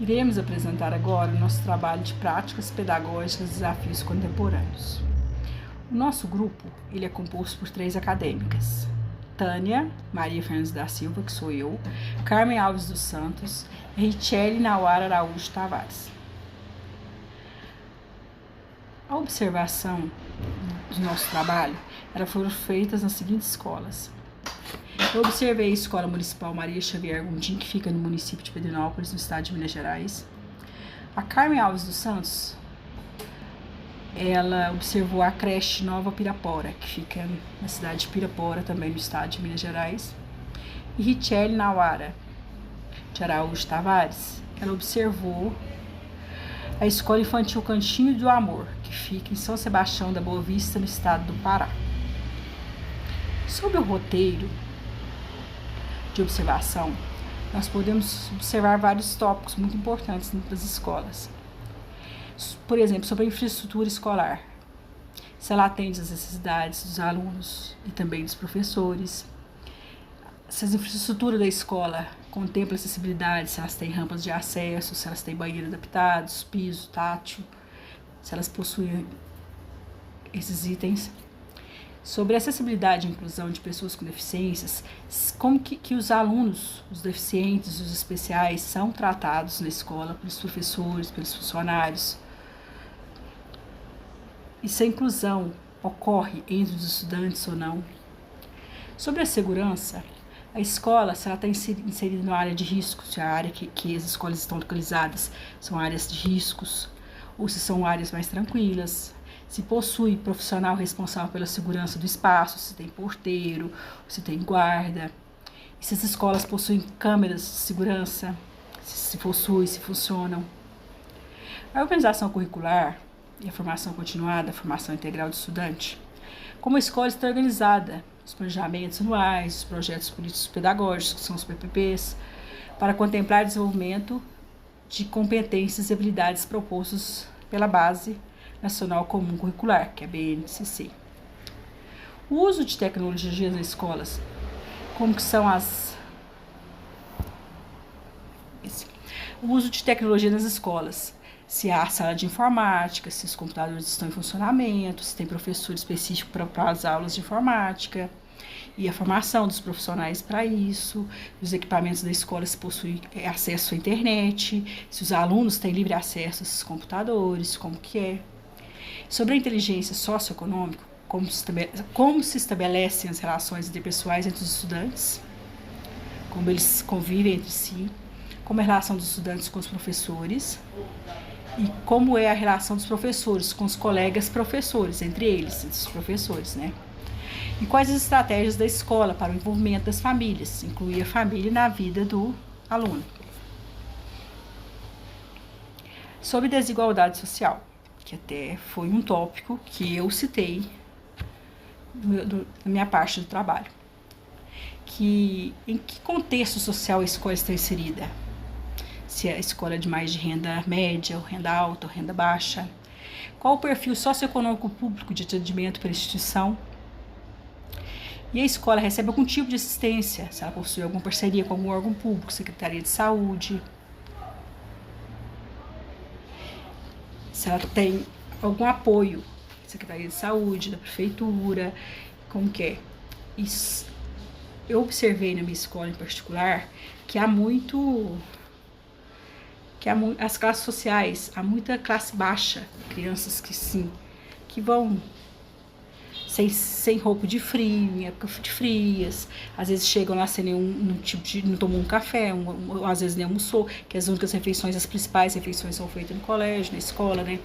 Iremos apresentar agora o nosso trabalho de práticas pedagógicas e desafios contemporâneos. O nosso grupo ele é composto por 3 acadêmicas: Tânia Maria Fernandes da Silva, que sou eu, Carmen Alves dos Santos e Richelle Nauara Araújo Tavares. A observação do nosso trabalho foram feitas nas seguintes escolas. Eu observei a Escola Municipal Maria Xavier Gondim, que fica no município de Pedrinópolis, no estado de Minas Gerais. A Carmen Alves dos Santos, ela observou a creche Nova Pirapora, que fica na cidade de Pirapora, também no estado de Minas Gerais. E Richelle Nauara de Araújo Tavares, ela observou a Escola Infantil Cantinho do Amor, que fica em São Sebastião da Boa Vista, no estado do Pará. Sobre o roteiro de observação, nós podemos observar vários tópicos muito importantes das escolas. Por exemplo, sobre a infraestrutura escolar, se ela atende às necessidades dos alunos e também dos professores, se a infraestrutura da escola contempla acessibilidade, se elas têm rampas de acesso, se elas têm banheiros adaptados, piso tátil, se elas possuem esses itens. Sobre a acessibilidade e inclusão de pessoas com deficiências, como que os alunos, os deficientes, os especiais, são tratados na escola pelos professores, pelos funcionários. E se a inclusão ocorre entre os estudantes ou não. Sobre a segurança, a escola, se ela está inserida na área de risco, se a área que as escolas estão localizadas são áreas de riscos, ou se são áreas mais tranquilas, se possui profissional responsável pela segurança do espaço, se tem porteiro, se tem guarda, e se as escolas possuem câmeras de segurança, se possui, se funcionam. A organização curricular e a formação continuada, a formação integral do estudante, como a escola está organizada, os planejamentos anuais, os projetos políticos pedagógicos, que são os PPPs, para contemplar o desenvolvimento de competências e habilidades propostos pela Base Nacional Comum Curricular, que é a BNCC. O uso de tecnologias nas escolas, como que são o uso de tecnologia nas escolas, se há sala de informática, se os computadores estão em funcionamento, se tem professor específico para as aulas de informática, e a formação dos profissionais para isso, os equipamentos da escola se possuem acesso à internet, se os alunos têm livre acesso a esses computadores, como que é. Sobre a inteligência socioeconômica, como se estabelecem as relações interpessoais entre os estudantes, como eles convivem entre si, como é a relação dos estudantes com os professores e como é a relação dos professores com os colegas professores, entre eles, entre os professores, né? E quais as estratégias da escola para o envolvimento das famílias, incluir a família na vida do aluno. Sobre desigualdade social, que até foi um tópico que eu citei na minha parte do trabalho. Em que contexto social a escola está inserida? Se a escola é de mais de renda média, ou renda alta, ou renda baixa? Qual o perfil socioeconômico público de atendimento pela instituição? E a escola recebe algum tipo de assistência, se ela possui alguma parceria com algum órgão público, Secretaria de Saúde, se ela tem algum apoio, Secretaria de Saúde, da Prefeitura, como que é. Isso, eu observei na minha escola em particular que as classes sociais, há muita classe baixa, crianças que vão sem roupa de frio, em época de frias, às vezes chegam lá sem não tomou um café, ou às vezes nem almoçou, que as únicas refeições, as principais refeições são feitas no colégio, na escola, né,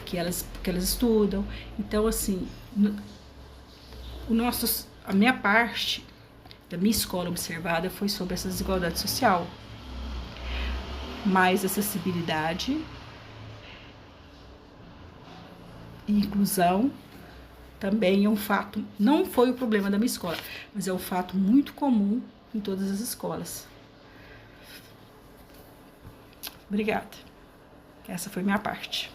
que elas estudam. Então, assim, a minha parte da minha escola observada foi sobre essa desigualdade social. Mais acessibilidade e inclusão também é um fato, não foi o problema da minha escola, mas é um fato muito comum em todas as escolas. Obrigada. Essa foi minha parte.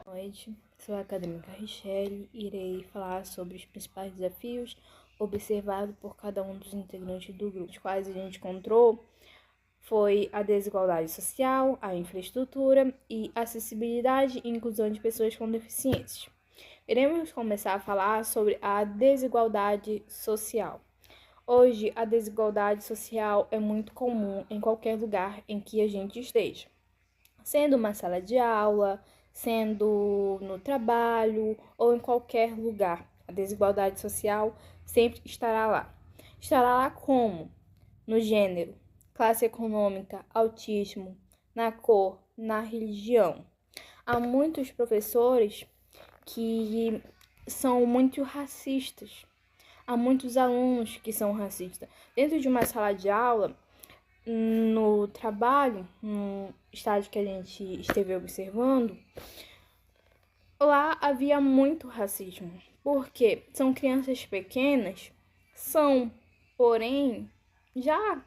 Boa noite, sou a acadêmica Richelle e irei falar sobre os principais desafios observados por cada um dos integrantes do grupo. Os quais a gente encontrou foi a desigualdade social, a infraestrutura e acessibilidade e inclusão de pessoas com deficiências. Iremos começar a falar sobre a desigualdade social. Hoje, a desigualdade social é muito comum em qualquer lugar em que a gente esteja, sendo uma sala de aula, sendo no trabalho ou em qualquer lugar. A desigualdade social sempre estará lá. Estará lá como? No gênero, classe econômica, autismo, na cor, na religião. Há muitos professores que são muito racistas. Há muitos alunos que são racistas. Dentro de uma sala de aula, no trabalho, no estágio que a gente esteve observando, lá havia muito racismo. Porque são crianças pequenas, porém, já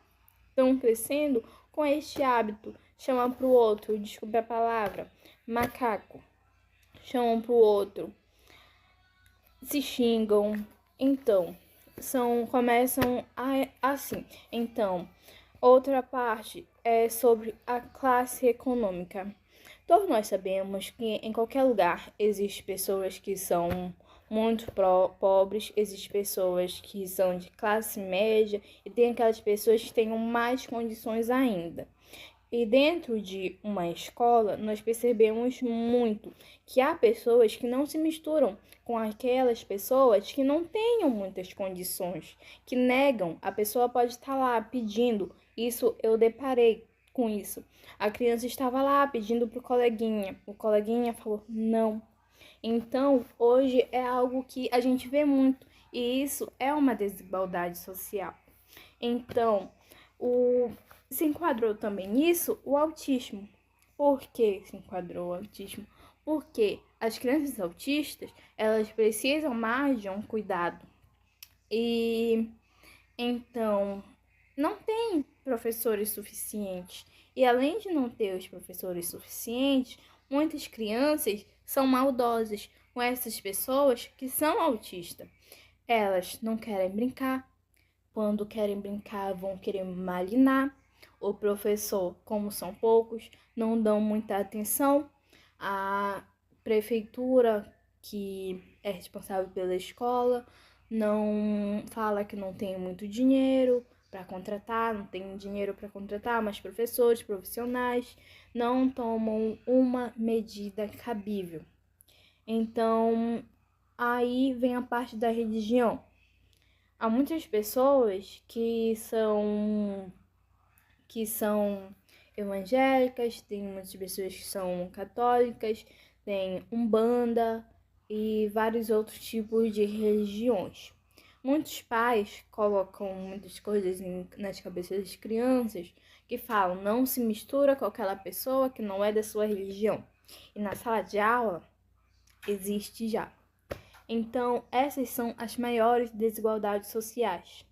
estão crescendo com este hábito. Chamam para o outro, desculpe a palavra, macaco. Chamam para o outro, se xingam. Então, começam assim. Então, outra parte é sobre a classe econômica. Todos nós sabemos que em qualquer lugar existem pessoas que são muito pobres, existem pessoas que são de classe média e tem aquelas pessoas que têm mais condições ainda. E dentro de uma escola, nós percebemos muito que há pessoas que não se misturam com aquelas pessoas que não tenham muitas condições, que negam. A pessoa pode estar lá pedindo, isso eu deparei com isso. A criança estava lá pedindo para o coleguinha falou não. Então, hoje é algo que a gente vê muito e isso é uma desigualdade social. Então, se enquadrou também nisso o autismo. Por que se enquadrou o autismo? Porque as crianças autistas, elas precisam mais de um cuidado. E então, não tem professores suficientes. E além de não ter os professores suficientes, muitas crianças são maldosas com essas pessoas que são autistas. Elas não querem brincar. Quando querem brincar, vão querer malinar. O professor, como são poucos, não dão muita atenção. A prefeitura, que é responsável pela escola, não fala que não tem muito dinheiro para contratar, não tem dinheiro para contratar mais professores profissionais, não tomam uma medida cabível. Então, aí vem a parte da religião. Há muitas pessoas que são evangélicas, tem muitas pessoas que são católicas, tem umbanda e vários outros tipos de religiões. Muitos pais colocam muitas coisas nas cabeças das crianças que falam, não se mistura com aquela pessoa que não é da sua religião. E na sala de aula existe já. Então, essas são as maiores desigualdades sociais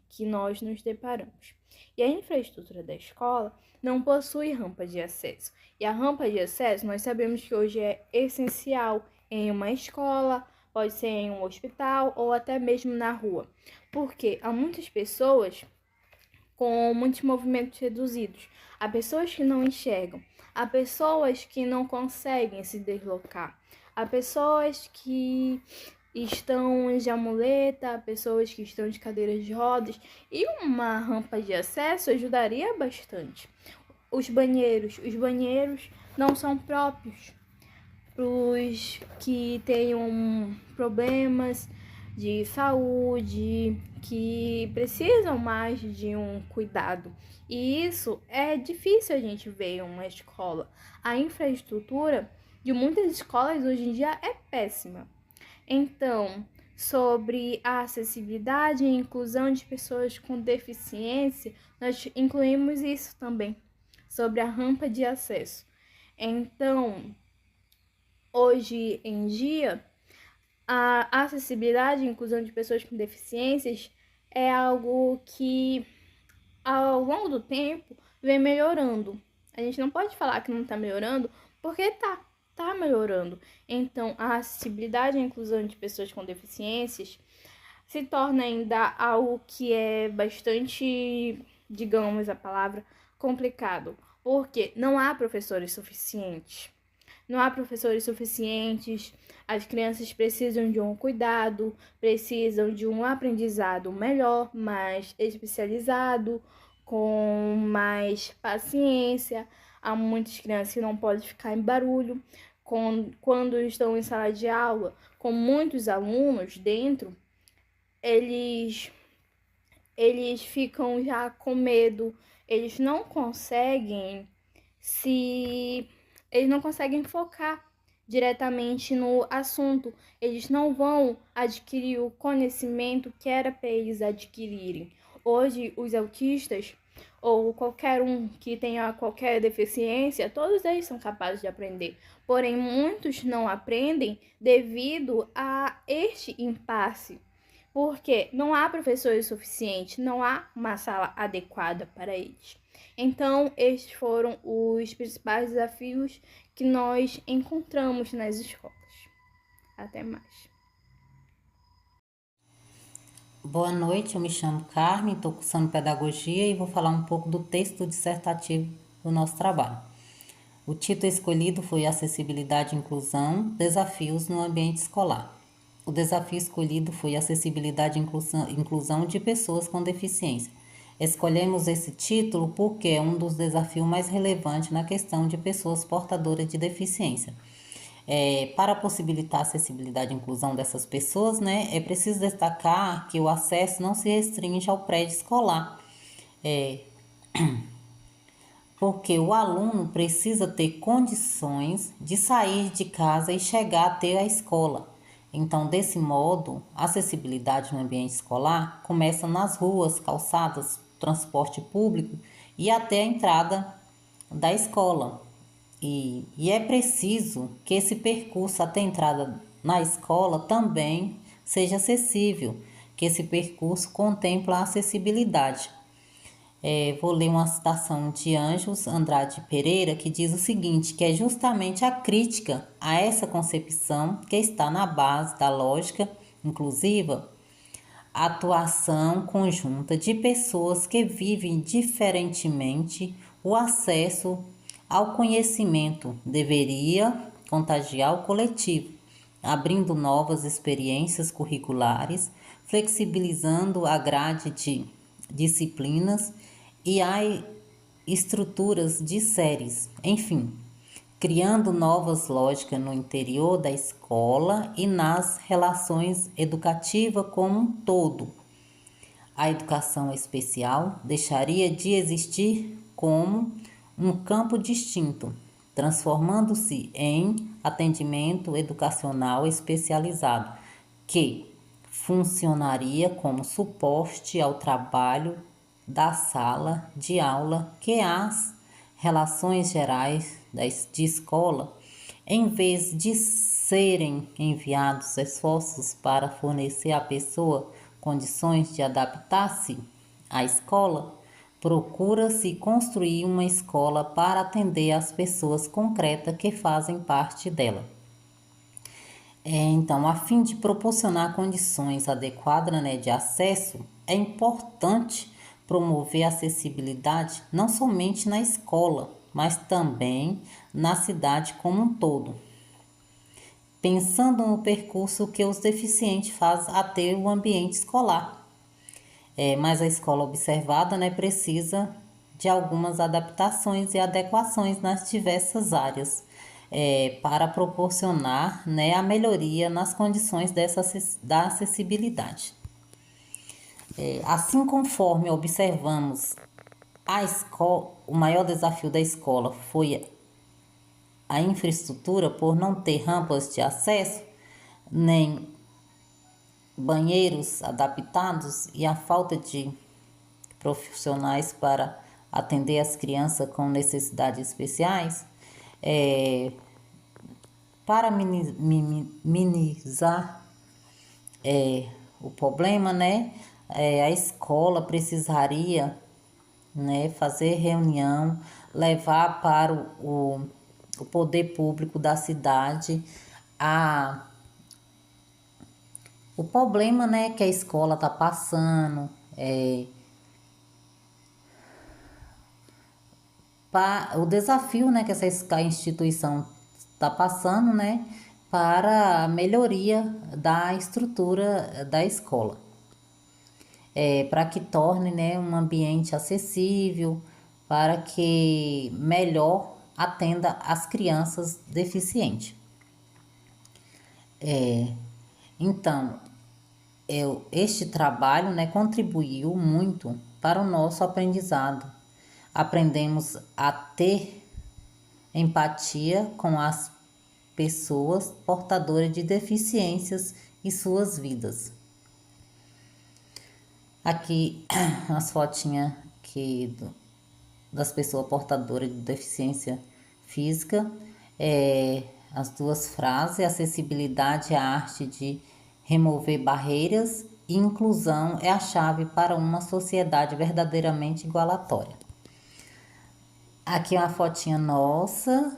que nós nos deparamos. E a infraestrutura da escola não possui rampa de acesso. E a rampa de acesso, nós sabemos que hoje é essencial em uma escola, pode ser em um hospital ou até mesmo na rua. Porque há muitas pessoas com muitos movimentos reduzidos. Há pessoas que não enxergam. Há pessoas que não conseguem se deslocar. Há pessoas que estão de amuleta, pessoas que estão de cadeiras de rodas, e uma rampa de acesso ajudaria bastante. Os banheiros não são próprios para os que tenham problemas de saúde, que precisam mais de um cuidado. E isso é difícil a gente ver em uma escola. A infraestrutura de muitas escolas hoje em dia é péssima. Então, sobre a acessibilidade e inclusão de pessoas com deficiência, nós incluímos isso também, sobre a rampa de acesso. Então, hoje em dia, a acessibilidade e inclusão de pessoas com deficiências é algo que, ao longo do tempo, vem melhorando. A gente não pode falar que não está melhorando, porque está melhorando. Então, a acessibilidade e a inclusão de pessoas com deficiências se torna ainda algo que é bastante digamos a palavra, complicado, porque não há professores suficientes. Não há professores suficientes, as crianças precisam de um cuidado, precisam de um aprendizado melhor, mais especializado, com mais paciência. Há muitas crianças que não podem ficar em barulho. Quando estão em sala de aula, com muitos alunos dentro, eles ficam já com medo, eles não conseguem focar diretamente no assunto, eles não vão adquirir o conhecimento que era para eles adquirirem. Hoje, os autistas, ou qualquer um que tenha qualquer deficiência, todos eles são capazes de aprender. Porém, muitos não aprendem devido a este impasse, porque não há professores suficientes, não há uma sala adequada para eles. Então, estes foram os principais desafios que nós encontramos nas escolas. Até mais. Boa noite, eu me chamo Carmen, estou cursando Pedagogia e vou falar um pouco do texto dissertativo do nosso trabalho. O título escolhido foi Acessibilidade e Inclusão, Desafios no Ambiente Escolar. O desafio escolhido foi Acessibilidade e Inclusão de Pessoas com Deficiência. Escolhemos esse título porque é um dos desafios mais relevantes na questão de pessoas portadoras de deficiência. Para possibilitar a acessibilidade e inclusão dessas pessoas, né, é preciso destacar que o acesso não se restringe ao prédio escolar, porque o aluno precisa ter condições de sair de casa e chegar até a escola. Então, desse modo, a acessibilidade no ambiente escolar começa nas ruas, calçadas, transporte público e até a entrada da escola. E é preciso que esse percurso até a entrada na escola também seja acessível, que esse percurso contempla a acessibilidade. Vou ler uma citação de Ângelos Andrade Pereira, que diz o seguinte, que é justamente a crítica a essa concepção que está na base da lógica inclusiva, a atuação conjunta de pessoas que vivem diferentemente o acesso ao conhecimento deveria contagiar o coletivo, abrindo novas experiências curriculares, flexibilizando a grade de disciplinas e a estruturas de séries, enfim, criando novas lógicas no interior da escola e nas relações educativas como um todo. A educação especial deixaria de existir como um campo distinto, transformando-se em atendimento educacional especializado, que funcionaria como suporte ao trabalho da sala de aula, que as relações gerais de escola, em vez de serem enviados esforços para fornecer à pessoa condições de adaptar-se à escola, procura-se construir uma escola para atender às pessoas concretas que fazem parte dela. Então, a fim de proporcionar condições adequadas, né, de acesso, é importante promover a acessibilidade não somente na escola, mas também na cidade como um todo, pensando no percurso que os deficientes fazem até o ambiente escolar. Mas a escola observada, né, precisa de algumas adaptações e adequações nas diversas áreas para proporcionar, né, a melhoria nas condições da acessibilidade. Assim conforme observamos a escola, o maior desafio da escola foi a infraestrutura por não ter rampas de acesso, nem banheiros adaptados e a falta de profissionais para atender as crianças com necessidades especiais. Para minimizar o problema, né, a escola precisaria, né, fazer reunião, levar para o poder público da cidade o problema, né, que a escola está passando, o desafio, né, que essa instituição está passando, né, para a melhoria da estrutura da escola, para que torne, né, um ambiente acessível, para que melhor atenda as crianças deficientes. Então, este trabalho, né, contribuiu muito para o nosso aprendizado. Aprendemos a ter empatia com as pessoas portadoras de deficiências e suas vidas. Aqui as fotinhas das pessoas portadoras de deficiência física, as duas frases: acessibilidade é a arte de remover barreiras e inclusão é a chave para uma sociedade verdadeiramente igualatória. Aqui é uma fotinha nossa,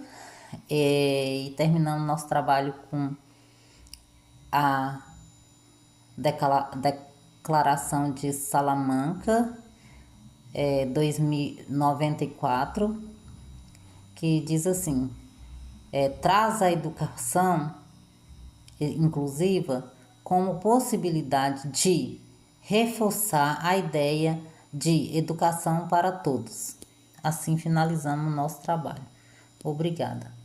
e terminando nosso trabalho com a Declaração de Salamanca, 2094, que diz assim: traz a educação inclusiva como possibilidade de reforçar a ideia de educação para todos. Assim finalizamos o nosso trabalho. Obrigada.